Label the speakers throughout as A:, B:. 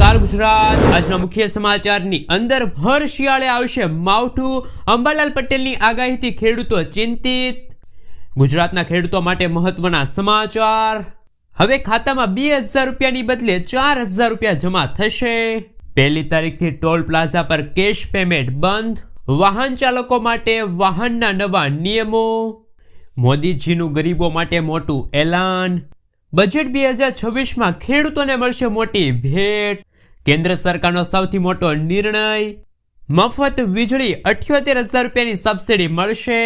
A: નમસ્કાર ગુજરાત। આજના મુખ્ય સમાચારની અંદર ભર શિયાળે આવશે માવઠું, અંબાલાલ પટેલની આગાહીથી ખેડૂતો ચિંતિત। ગુજરાતના ખેડૂતો માટે મહત્વના સમાચાર। હવે ખાતામાં 2000 રૂપિયાની બદલે 4000 રૂપિયા જમા થશે। 1લી તારીખથી ટોલ પ્લાઝા પર કેશ પેમેન્ટ બંધ। વાહન ચાલકો માટે વાહનના નવા નિયમો। મોદીજીનું ગરીબો માટે મોટું એલાન। બજેટ 2026માં ખેડૂતોને મળશે મોટી ભેટ। કેન્દ્ર સરકારનો સૌથી મોટો નિર્ણય। મફત વીજળી 78,000 રૂપિયાની સબસિડી મળશે।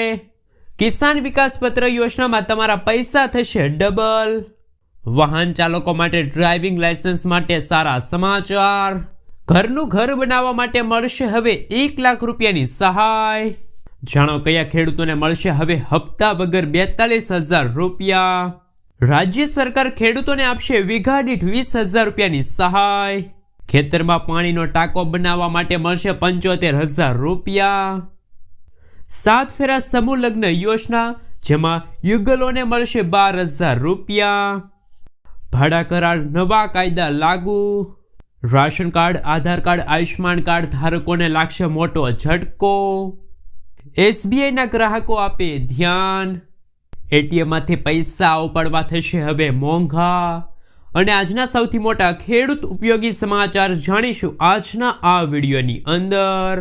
A: કિસાન વિકાસ પત્ર યોજનામાં તમારા પૈસા થશે ડબલ। વાહન ચાલકો માટે ડ્રાઇવિંગ લાયસન્સ માટે સારા સમાચાર। ઘરનું ઘર બનાવવા માટે મળશે હવે 1 લાખ રૂપિયાની સહાય। જાણો કયા ખેડૂતોને મળશે હવે હપ્તા વગર 42,000 રૂપિયા। રાજ્ય સરકાર ખેડૂતોને આપશે વીઘા દીઠ 20,000 રૂપિયાની સહાય। ખેતરમાં પાણીનો ટાંકો બનાવવા માટે મળશે 75,000 રૂપિયા। 7 ફેરા સમૂહ લગ્ન યોજના, જેમાં યુગલોને મળશે 12,000 રૂપિયા। ભાડા કરાર નવા કાયદા લાગુ। રાશન કાર્ડ, આધાર કાર્ડ, આયુષ્માન કાર્ડ ધારકોને લાગશે મોટો ઝટકો। SBIના ગ્રાહકો આપે ધ્યાન। એટીએમમાંથી પૈસા ઉપાડવા થશે હવે મોંઘા। અને આજના સૌથી મોટા ખેડૂત ઉપયોગી સમાચાર જાણીશું આજના આ વિડીયોની અંદર।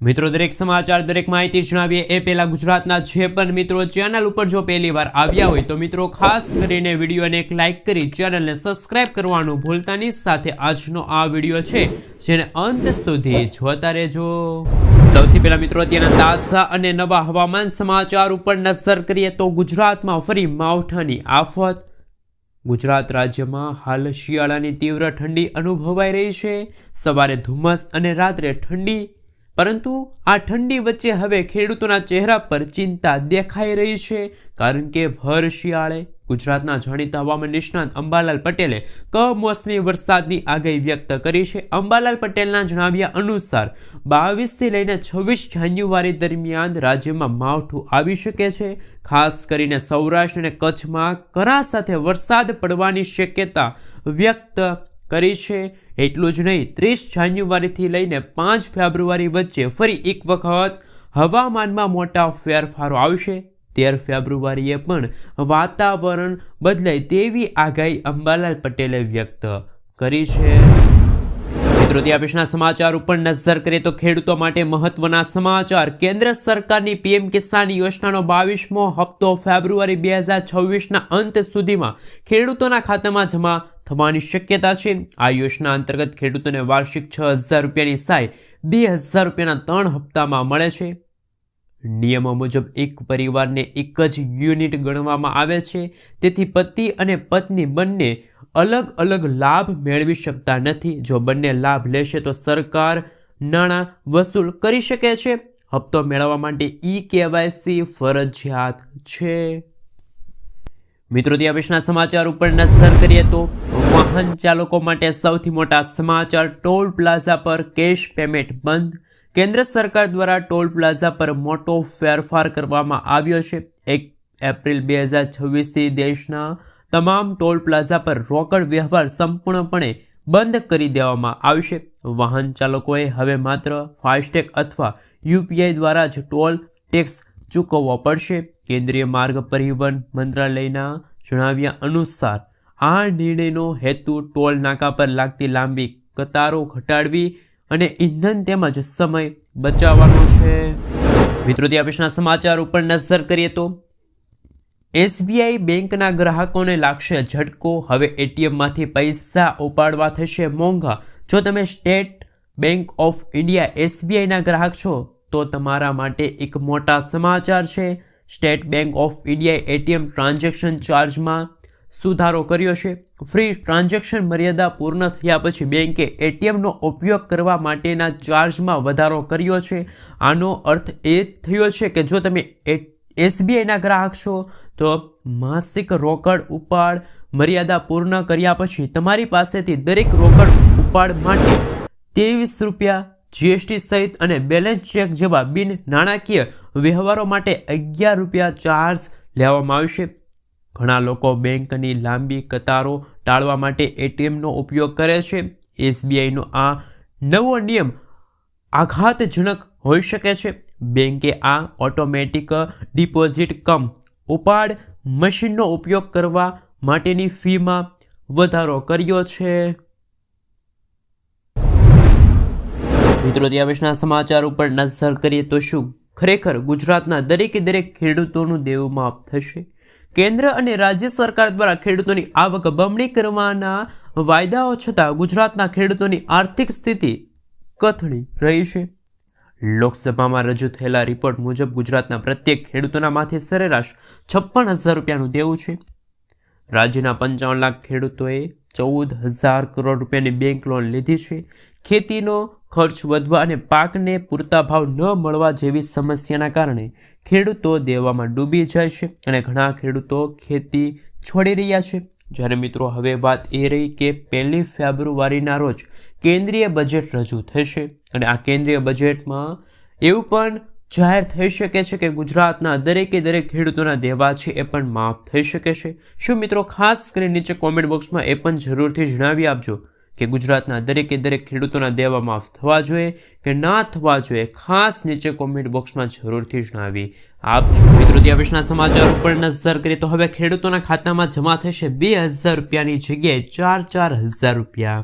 A: મિત્રો, દરેક સમાચાર, દરેક માહિતી જણાવીએ એ પહેલા ગુજરાતના જે પણ મિત્રો ચેનલ ઉપર જો પહેલી વાર આવ્યા હોય તો મિત્રો ખાસ કરીને વિડીયોને એક લાઇક કરી ચેનલને સબસ્ક્રાઇબ કરવાનું ભૂલતા નહીં। સાથે આજનો આ વિડીયો છે જેને અંત સુધી જોતા રહેજો। સૌથી પહેલા મિત્રો અત્યારના તાજા અને નવા હવામાન સમાચાર ઉપર નજર કરીએ તો ગુજરાતમાં ફરી માવઠાની આફત। ગુજરાત રાજ્યમાં હાલ શિયાળાની તીવ્ર ઠંડી અનુભવાઈ રહી છે। સવારે ધુમ્મસ અને રાત્રે ઠંડી, પરંતુ આ ઠંડી વચ્ચે હવે ખેડૂતોના ચહેરા પર ચિંતા દેખાઈ રહી છે, કારણ કે ભર શિયાળે ગુજરાતના જાણીતા હવામાન નિષ્ણાત અંબાલાલ પટેલે કમોસમી વરસાદની આગાહી વ્યક્ત કરી છે। અંબાલાલ પટેલના જણાવ્યા અનુસાર 22થી લઈને 26 જાન્યુઆરી દરમિયાન રાજ્યમાં માવઠું આવી શકે છે। ખાસ કરીને સૌરાષ્ટ્ર અને કચ્છમાં કરા સાથે વરસાદ પડવાની શક્યતા વ્યક્ત કરી છે। એટલું જ નહીં, 30 જાન્યુઆરીથી લઈને 5 ફેબ્રુઆરી વચ્ચે ફરી એક વખત હવામાનમાં મોટા ફેરફારો આવશે। 13 ફેબ્રુઆરીએ પણ વાતાવરણ બદલાય તેવી આગાહી અંબાલાલ પટેલે વ્યક્ત કરી છે। મિત્રો, ત્યાં પછીના સમાચાર ઉપર નજર કરીએ તો ખેડૂતો માટે મહત્વના સમાચાર। કેન્દ્ર સરકારની PM કિસાન યોજનાનો 22મો હપ્તો ફેબ્રુઆરી 2026ના અંત સુધીમાં ખેડૂતોના ખાતામાં જમા થવાની શક્યતા છે। આ યોજના અંતર્ગત ખેડૂતોને વાર્ષિક 6,000 રૂપિયાની સહાય 2,000 રૂપિયાના 3 હપ્તામાં મળે છે। નિયમો મુજબ એક પરિવારને એક જ યુનિટ ગણવામાં આવે છે, તેથી પતિ અને પત્ની બંને અલગ અલગ લાભ મેળવી શકતા નથી। જો બંને લાભ લેશે તો સરકાર નાણાં વસૂલ કરી શકે છે। હપ્તો મેળવવા માટે KYC ફરજિયાત છે। મિત્રો, ત્યાં પછીના સમાચાર ઉપર નજર કરીએ તો વાહન ચાલકો માટે સૌથી મોટા સમાચાર। ટોલ પ્લાઝા પર કેશ પેમેન્ટ બંધ। કેન્દ્ર સરકાર દ્વારા ટોલ પ્લાઝા પર મોટો ફેરફાર કરવામાં આવ્યો છે। 1 એપ્રિલ 2026થી દેશના તમામ ટોલ પ્લાઝા પર રોકડ વ્યવહાર સંપૂર્ણપણે બંધ કરી દેવામાં આવશે। વાહન ચાલકોએ હવે માત્ર ફાસ્ટેગ અથવા UPI દ્વારા જ ટોલ ટેક્સ ચૂકવવો પડશે। કેન્દ્રીય માર્ગ પરિવહન મંત્રાલયના જણાવ્યા અનુસાર આ નિર્ણયનો હેતુ ટોલ નાકા પર લાગતી લાંબી કતારો ઘટાડવી અને ઇંધણ તેમજ સમય બચાવવાનો છે। મિત્રો, ત્યાં પછીના સમાચાર ઉપર નજર કરીએ તો SBI બેંકના ગ્રાહકોને લાગશે ઝટકો। હવે એટીએમમાંથી પૈસા ઉપાડવા થશે મોંઘા। જો તમે સ્ટેટ બેંક ઓફ ઇન્ડિયા SBIના ગ્રાહક છો તો તમારા માટે એક મોટા સમાચાર છે। સ્ટેટ બેંક ઓફ ઇન્ડિયાએ ATM ટ્રાન્ઝેક્શન ચાર્જમાં સુધારો કર્યો છે। ફ્રી ટ્રાન્ઝેક્શન મર્યાદા પૂર્ણ થયા પછી બેંકે ATMનો ઉપયોગ કરવા માટેના ચાર્જમાં વધારો કર્યો છે। આનો અર્થ એ થયો છે કે જો તમે SBIના ગ્રાહક છો તો માસિક રોકડ ઉપાડ મર્યાદા પૂર્ણ કર્યા પછી તમારી પાસેથી દરેક રોકડ ઉપાડ માટે 23 રૂપિયા GST સહિત અને બેલેન્સ ચેક જેવા બિન નાણાકીય વ્યવહારો માટે 11 રૂપિયા ચાર્જ લેવામાં આવશે। ઘણા લોકો બેંકની લાંબી કતારો ટાળવા માટે એટીએમનો ઉપયોગ કરે છે. SBIનો આ નવો નિયમ આઘાતજનક હોઈ શકે છે. બેંકે આ ઓટોમેટિક ડિપોઝિટ કમ ઉપાડ મશીનનો ઉપયોગ કરવા માટેની ફીમાં વધારો કર્યો છે. મિત્રો, ત્યારના સમાચાર ઉપર નજર કરીએ તો શું ખરેખર ગુજરાતના દરેક ખેડૂતોનું દેવું માફ થશે? કેન્દ્ર અને રાજ્ય સરકાર દ્વારા ખેડૂતોની આવક બમણી કરવાના વાયદાઓ છતાં ગુજરાતના ખેડૂતોની આર્થિક સ્થિતિ કથળી રહી છે. લોકસભામાં રજૂ થયેલા રિપોર્ટ મુજબ ગુજરાતના પ્રત્યેક ખેડૂતોના માથે સરેરાશ 56,000 રૂપિયાનું દેવું છે. રાજ્યના 55 લાખ ખેડૂતોએ 14,000 કરોડ રૂપિયાની બેંક લોન લીધી છે. ખેતીનો ખર્ચ વધવા અને પાકને પૂરતા ભાવ ન મળવા જેવી સમસ્યાના કારણે ખેડૂતો દેવામાં ડૂબી જાય છે અને ઘણા ખેડૂતો ખેતી છોડી રહ્યા છે. જ્યારે મિત્રો હવે વાત એ રહી કે 1 ફેબ્રુઆરીના રોજ કેન્દ્રીય બજેટ રજૂ થશે અને આ કેન્દ્રીય બજેટમાં એવું પણ જાહેર થઈ શકે છે કે ગુજરાતના દરેક ખેડૂતોના દેવા છે એ પણ માફ થઈ શકે છે. શું મિત્રો, ખાસ કરીને નીચે કોમેન્ટ બોક્સમાં એ પણ જરૂરથી જણાવી આપજો કે ગુજરાતના દરેક ખેડૂતોના દેવા માફ થવા જોઈએ કે ના થવા જોઈએ. ખાસ નીચે કોમેન્ટ બોક્સમાં જરૂરથી જણાવી આપજો. મિત્રો, ત્યારના સમાચાર ઉપર નજર કરીએ તો હવે ખેડૂતોના ખાતામાં જમા થશે 2,000 રૂપિયાની જગ્યાએ 4,000 રૂપિયા.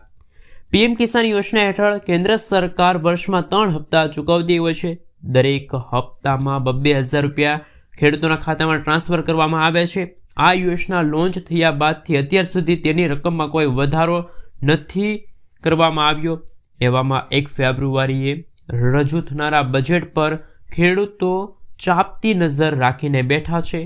A: PM કિસાન યોજના હેઠળ કેન્દ્ર સરકાર વર્ષમાં 3 હપ્તા ચૂકવતી હોય છે. દરેક હપ્તામાં 2,000 રૂપિયા ખેડૂતોના ખાતામાં ટ્રાન્સફર કરવામાં આવે છે. આ યોજના લોન્ચ થયા બાદથી અત્યાર સુધી તેની રકમમાં કોઈ વધારો નથી કરવામાં આવ્યો. એવામાં 1 ફેબ્રુઆરીએ રજૂ થનારા બજેટ પર ખેડૂતો ચાંપતી નજર રાખીને બેઠા છે.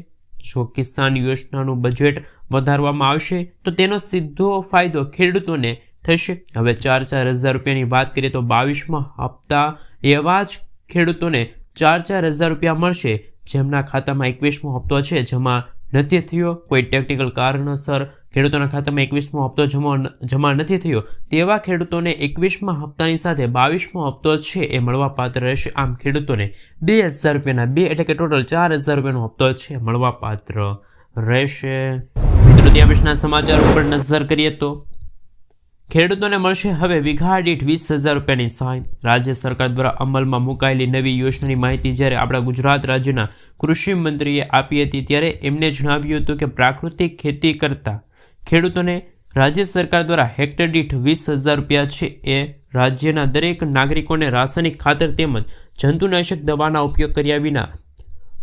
A: જો કિસાન યોજનાનું બજેટ વધારવામાં આવશે તો તેનો સીધો ફાયદો ખેડૂતોને થશે. હવે 4,000 રૂપિયાની વાત કરીએ તો 22મા હપ્તા એવા જ ખેડૂતોને 4,000 રૂપિયા મળશે જેમના ખાતામાં 21મો હપ્તો છે જમા નથી થયો. કોઈ ટેકનિકલ કારણસર ખેડૂતોના ખાતામાં 21મો હપ્તો જમા નથી થયો તેવા ખેડૂતોને 21મા હપ્તાની સાથે 22મો હપ્તો છે એ મળવાપાત્ર રહેશે. આમ ખેડૂતોને 2,000 રૂપિયાના 2 એટલે કે ટોટલ 4,000 રૂપિયાનો હપ્તો છે મળવાપાત્ર રહેશે. મિત્રો, ત્યારના સમાચાર ઉપર નજર કરીએ તો ખેડૂતોને મળશે હવે વીઘા દીઠ 20,000 રૂપિયાની સહાય. રાજ્ય સરકાર દ્વારા અમલમાં મુકાયેલી નવી યોજનાની માહિતી જ્યારે આપણા ગુજરાત રાજ્યના કૃષિ મંત્રીએ આપી હતી ત્યારે એમને જણાવ્યું હતું કે પ્રાકૃતિક ખેતી કરતા ખેડૂતોને રાજ્ય સરકાર દ્વારા હેક્ટર દીઠ 20,000 રૂપિયા છે એ રાજ્યના દરેક નાગરિકોને રાસાયણિક ખાતર તેમજ જંતુનાશક દવાના ઉપયોગ કર્યા વિના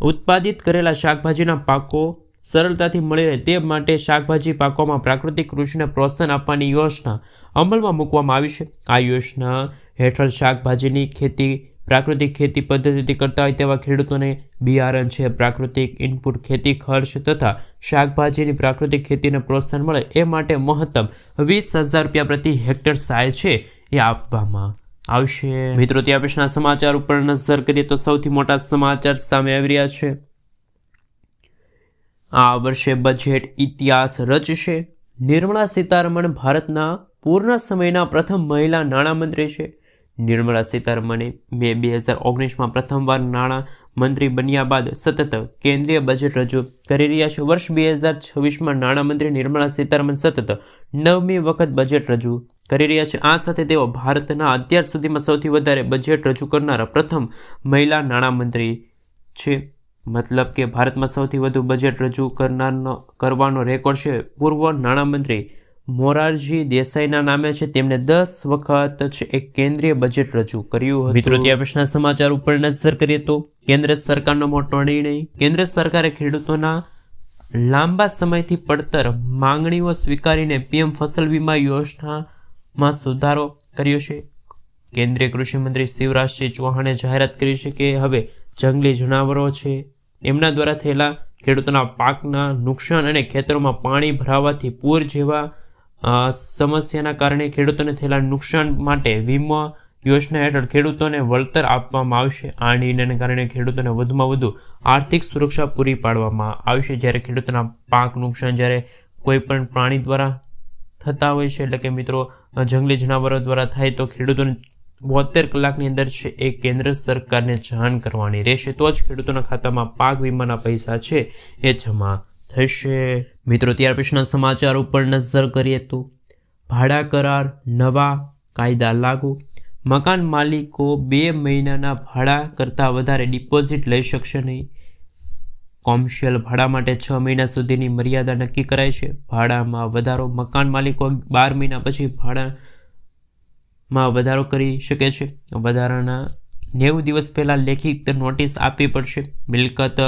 A: ઉત્પાદિત કરેલા શાકભાજીના પાકો સરળતાથી મળી રહે તે માટે શાકભાજી પાકોમાં પ્રાકૃતિક કૃષિને પ્રોત્સાહન આપવાની યોજના અમલમાં મૂકવામાં આવી છે. આ યોજના હેઠળ શાકભાજીની ખેતી પ્રાકૃતિક ખેતી પદ્ધતિથી કરતા હોય તેવા ખેડૂતોને બિયારણ છે, પ્રાકૃતિક ઇનપુટ ખેતી ખર્ચ તથા શાકભાજીની પ્રાકૃતિક ખેતીને પ્રોત્સાહન મળે એ માટે મહત્તમ 20,000 રૂપિયા પ્રતિ હેક્ટર સહાય છે એ આપવામાં આવશે. મિત્રો, ત્યાં પછીના સમાચાર ઉપર નજર કરીએ તો સૌથી મોટા સમાચાર સામે આવી રહ્યા છે. આ વર્ષે બજેટ ઇતિહાસ રચશે. નિર્મલા સીતારમણ ભારતના પૂર્ણ સમયના પ્રથમ મહિલા નાણામંત્રી છે. નિર્મલા સીતારમણે મે 2019માં પ્રથમવાર નાણાં મંત્રી બન્યા બાદ સતત કેન્દ્રીય બજેટ રજૂ કરી રહ્યા છે. વર્ષ 2026માં નાણામંત્રી નિર્મલા સીતારમણ સતત 9મી વખત બજેટ રજૂ કરી રહ્યા છે. આ સાથે તેઓ ભારતના અત્યાર સુધીમાં સૌથી વધારે બજેટ રજૂ કરનારા પ્રથમ મહિલા નાણામંત્રી છે. મતલબ કે ભારતમાં સૌથી વધુ બજેટ રજૂ કરવાનો રેકોર્ડ છે પૂર્વ નાણામંત્રી મોરારજી દેસાઈના નામે છે. તેમણે 10 વખત છે એક કેન્દ્રીય બજેટ રજૂ કર્યું હતું. મિત્રો, ત્યાં પછીના સમાચાર ઉપર નજર કરીએ તો કેન્દ્ર સરકારનો મોટો નિર્ણય. કેન્દ્ર સરકારે ખેડૂતોના લાંબા સમયથી પડતર માંગણીઓ સ્વીકારીને PM ફસલ વીમા યોજનામાં સુધારો કર્યો છે. કેન્દ્રીય કૃષિ મંત્રી શિવરાજસિંહ ચૌહાણે જાહેરાત કરી છે કે હવે જંગલી જાનવરો છે એમના દ્વારા થયેલા ખેડૂતોના પાકના નુકસાન અને ખેતરોમાં પાણી ભરાવાથી પૂર જેવા સમસ્યાના કારણે ખેડૂતોને થયેલા નુકસાન માટે વીમા યોજના હેઠળ ખેડૂતોને વળતર આપવામાં આવશે. આ નિર્ણયને કારણે ખેડૂતોને વધુમાં વધુ આર્થિક સુરક્ષા પૂરી પાડવામાં આવશે. જ્યારે ખેડૂતોના પાક નુકસાન જ્યારે કોઈ પણ પ્રાણી દ્વારા થતા હોય છે એટલે કે મિત્રો જંગલી જાનવરો દ્વારા થાય તો ખેડૂતોને 72 કલાકની અંદર છે એ કેન્દ્ર સરકારને જાણ કરવાની રહેશે. તો જ ખેડૂતોના ખાતામાં પાક વીમાના પૈસા છે એ જમા થશે। મિત્રો, ત્યાર પછીના સમાચાર ઉપર નજર કરીએ તો ભાડા કરાર, નવા કાયદા લાગુ। મકાન માલિકો 2 મહિનાના ભાડા કરતાં વધારે ડિપોઝિટ લઈ શકશે નહીં। કોમર્શિયલ ભાડા માટે 6 મહિના સુધીની મર્યાદા નક્કી કરાઈ છે। ભાડામાં વધારો, મકાન માલિકો 12 મહિના પછી ભાડામાં વધારો કરી શકે છે। વધારાના 90 દિવસ પહેલાં લેખિત નોટિસ આપવી પડશે। મિલકત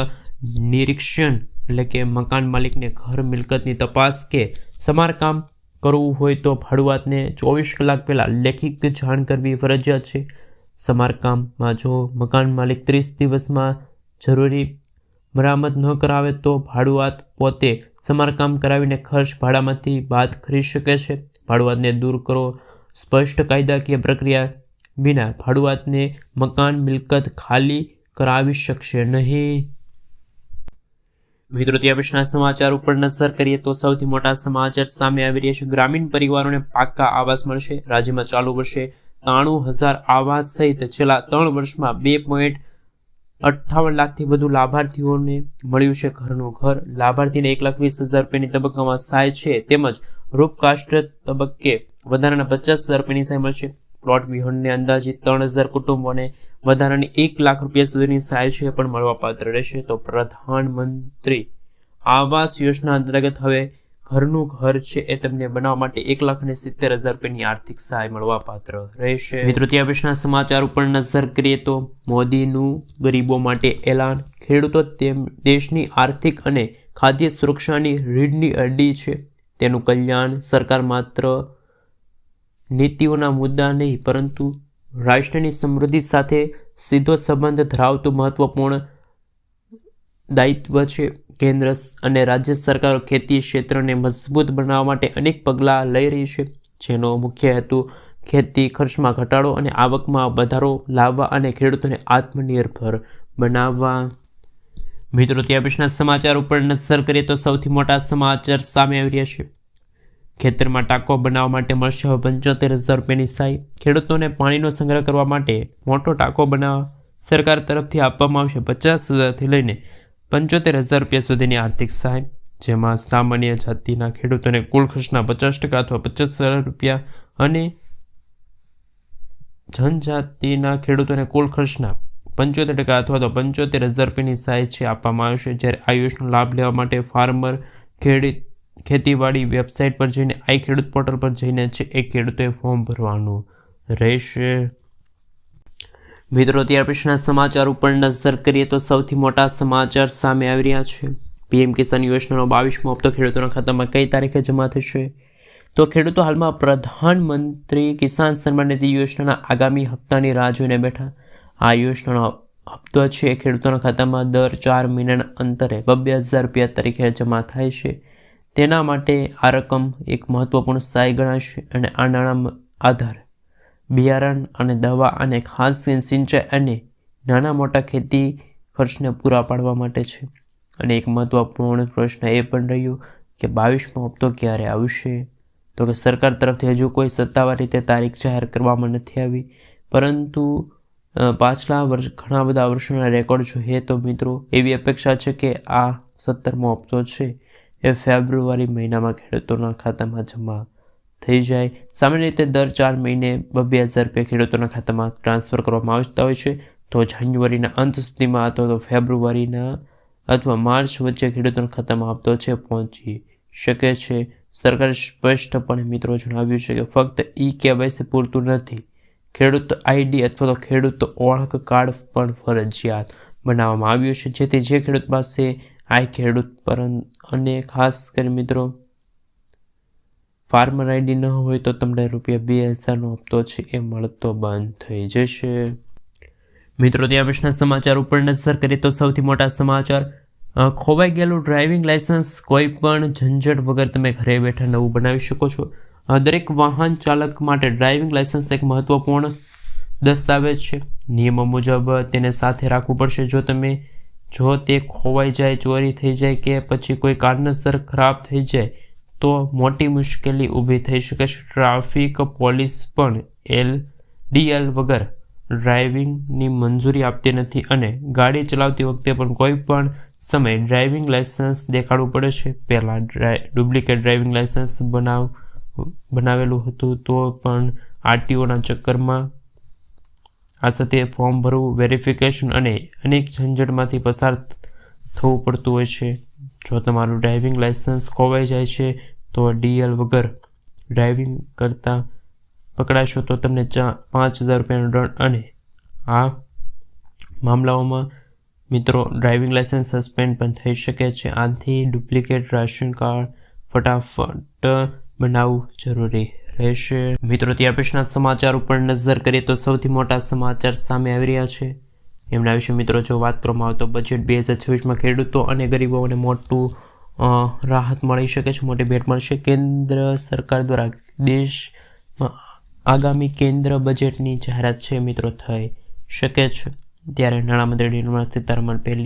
A: નિરીક્ષણ એટલે કે મકાન માલિકને ઘર મિલકતની તપાસ કે સમારકામ કરવું હોય તો ભાડુઆતને 24 કલાક પહેલાં લેખિત જાણ કરવી ફરજિયાત છે। સમારકામમાં જો મકાન માલિક 30 દિવસમાં જરૂરી મરામત ન કરાવે તો ભાડુઆત પોતે સમારકામ કરાવીને ખર્ચ ભાડામાંથી બાદ કરી શકે છે। ભાડુઆતને દૂર કરો, સ્પષ્ટ કાયદાકીય પ્રક્રિયા વિના ભાડુઆતને મકાન મિલકત ખાલી કરાવી શકશે નહીં। મિત્રો, ત્યાં પછીના સમાચાર ઉપર નજર કરીએ તો સૌથી મોટા સમાચાર સામે આવી રહ્યા છે। ગ્રામીણ પરિવારોને પાક્કા આવાસ મળશે। રાજ્યમાં ચાલુ વર્ષે 93,000 આવાસ સહિત છેલ્લા 3 વર્ષમાં 2.58 લાખથી વધુ લાભાર્થીઓને મળ્યું છે ઘરનું ઘર। લાભાર્થીને 1,20,000 રૂપિયાની તબક્કામાં સહાય છે, તેમજ રૂપકાસ્ટ તબક્કે વધારાના 50,000 રૂપિયાની સહાય મળશે। પ્લોટ વિહોણને અંદાજિત 3,000 કુટુંબોને વધારાની 1 લાખ રૂપિયા સુધીની સહાય છે પણ મળવાપાત્ર રહેશે। તો પ્રધાનમંત્રી આવાસ યોજના અંતર્ગત હવે ઘરનું ઘર છે એ તમને બનાવવા માટે 1,70,000 રૂપિયાની આર્થિક સહાય મળવાપાત્ર રહેશે। મિત્રો, ત્યાં પછીના સમાચાર ઉપર નજર કરીએ તો મોદીનું ગરીબો માટે એલાન। ખેડૂતો દેશની આર્થિક અને ખાદ્ય સુરક્ષાની રીઢની હડ્ડી છે। તેનું કલ્યાણ સરકાર માત્ર નીતિઓના મુદ્દા નહીં પરંતુ રાષ્ટ્રની સમૃદ્ધિ સાથે સીધો સંબંધ ધરાવતું મહત્વપૂર્ણ દાયિત્વ છે। કેન્દ્ર અને રાજ્ય સરકારો ખેતી ક્ષેત્રને મજબૂત બનાવવા માટે અનેક પગલાં લઈ રહી છે, જેનો મુખ્ય હેતુ ખેતી ખર્ચમાં ઘટાડો અને આવકમાં વધારો લાવવા અને ખેડૂતોને આત્મનિર્ભર બનાવવા। મિત્રો, ત્યાં પછીના સમાચાર ઉપર નજર કરીએ તો સૌથી મોટા સમાચાર સામે આવી રહ્યા છે। ખેતરમાં ટાંકો બનાવવા માટે મળશે 75,000 રૂપિયાની સહાય। ખેડૂતોને પાણીનો સંગ્રહ કરવા માટે મોટો ટાંકો બનાવવા સરકાર તરફથી આપવામાં આવશે 50,000થી લઈને 75,000 રૂપિયા સુધીની આર્થિક સહાય, જેમાં સામાન્ય જાતિના ખેડૂતોને કુલ ખર્ચના 50% અથવા 50,000 રૂપિયા અને જનજાતિના ખેડૂતોને કુલ ખર્ચના 75% અથવા તો 75,000 રૂપિયાની સહાય છે આપવામાં આવશે। જ્યારે આ યોજનાનો લાભ લેવા માટે ફાર્મર ખેતીવાડી વેબસાઇટ પર જઈને ખેડૂત પોર્ટલ પર જઈને છે એ ખેડૂતોએ ફોર્મ ભરવાનું રહેશે। મિત્રો, ત્યાર પછીના સમાચાર ઉપર નજર કરીએ તો સૌથી મોટા સમાચાર સામે આવી રહ્યા છે। પીએમ કિસાન યોજનાનો 22મો હપ્તો ખેડૂતોના ખાતામાં કઈ તારીખે જમા થશે? તો ખેડૂતો હાલમાં પ્રધાનમંત્રી કિસાન સન્માન નિધિ યોજનાના આગામી હપ્તાની રાહ જોઈને બેઠા। આ યોજનાનો હપ્તો છે એ ખેડૂતોના ખાતામાં દર 4 મહિનાના અંતરે 2,000 રૂપિયા તરીકે જમા થાય છે। તેના માટે આ રકમ એક મહત્વપૂર્ણ સહાય ગણાશે અને આ નાણાં આધાર બિયારણ અને દવા અને ખાસ સિંચાઈ અને નાના મોટા ખેતી ખર્ચને પૂરા પાડવા માટે છે। અને એક મહત્વપૂર્ણ પ્રશ્ન એ પણ રહ્યો કે 22મો હપ્તો ક્યારે આવશે? તો કે સરકાર તરફથી હજુ કોઈ સત્તાવાર રીતે તારીખ જાહેર કરવામાં નથી આવી, પરંતુ પાછલા ઘણા બધા વર્ષોના રેકોર્ડ જોઈએ તો મિત્રો એવી અપેક્ષા છે કે આ 17મો હપ્તો છે એ ફેબ્રુઆરી મહિનામાં ખેડૂતોના ખાતામાં જમા થઈ જાય। સામાન્ય રીતે દર 4 મહિને 2,000 રૂપિયા ખેડૂતોના ખાતામાં ટ્રાન્સફર કરવામાં આવતા હોય છે। તો જાન્યુઆરીના અંત સુધીમાં અથવા તો ફેબ્રુઆરીના અથવા માર્ચ વચ્ચે ખેડૂતોના ખાતામાં હપ્તો છે પહોંચી શકે છે। સરકારે સ્પષ્ટપણે મિત્રો જણાવ્યું છે કે ફક્ત KYC પૂરતું નથી, ખેડૂત ID અથવા તો ખેડૂત ઓળખ કાર્ડ પણ ફરજિયાત બનાવવામાં આવ્યું છે, જેથી જે ખેડૂત પાસે ખેડૂત અને ખાસ કરીને મિત્રો ફાર્મર ID ન હોય તો તમને ₹2,000નો હપ્તો છે એ મળતો બંધ થઈ જશે। મિત્રો, ત્યાં પછીના સમાચાર ઉપર નજર કરીએ તો સૌથી મોટા સમાચાર ખોવાઈ ગયેલું ડ્રાઇવિંગ લાયસન્સ કોઈ પણ ઝંઝટ વગર તમે ઘરે બેઠા નવું બનાવી શકો છો। દરેક વાહન ચાલક માટે ડ્રાઇવિંગ લાયસન્સ એક મહત્વપૂર્ણ દસ્તાવેજ છે। નિયમો મુજબ તેને સાથે રાખવું પડશે। જો તે ખોવાઈ જાય, ચોરી થઈ જાય કે પછી કોઈ કારણસર ખરાબ થઈ જાય તો મોટી મુશ્કેલી ઊભી થઈ શકે છે। ટ્રાફિક પોલીસ પણ LDL વગર ડ્રાઇવિંગની મંજૂરી આપતી નથી અને ગાડી ચલાવતી વખતે પણ કોઈ પણ સમયે ડ્રાઇવિંગ લાયસન્સ દેખાડવું પડે છે. પહેલાં ડુપ્લિકેટ ડ્રાઇવિંગ લાયસન્સ બનાવેલું હતું તો પણ આરટીઓના ચક્કરમાં આ સાથે ફોર્મ ભરવું, વેરિફિકેશન અને અનેક ઝંઝટમાંથી પસાર થવું પડતું હોય છે. જો તમારું ડ્રાઇવિંગ લાયસન્સ ખોવાઈ જાય છે તો ડીએલ વગર ડ્રાઇવિંગ કરતા પકડાશો તો તમને 5,000 રૂપિયાનો દંડ અને આ મામલાઓમાં મિત્રો ડ્રાઇવિંગ લાયસન્સ સસ્પેન્ડ પણ થઈ શકે છે. આથી ડુપ્લિકેટ રાશન કાર્ડ ફટાફટ બનાવવું જરૂરી રહેશે. મિત્રો ત્યાર પછીના સમાચાર ઉપર નજર કરીએ તો સૌથી મોટા સમાચાર સામે આવી રહ્યા છે. એમના વિશે મિત્રો જો વાત કરવામાં આવે તો બજેટ 2026માં ખેડૂતો અને ગરીબોને મોટું રાહત મળી શકે છે, મોટી ભેટ મળશે. કેન્દ્ર સરકાર દ્વારા દેશમાં આગામી કેન્દ્ર બજેટની જાહેરાત છે મિત્રો થઈ શકે છે. ત્યારે નાણામંત્રી નિર્મલા સીતારમણ પહેલી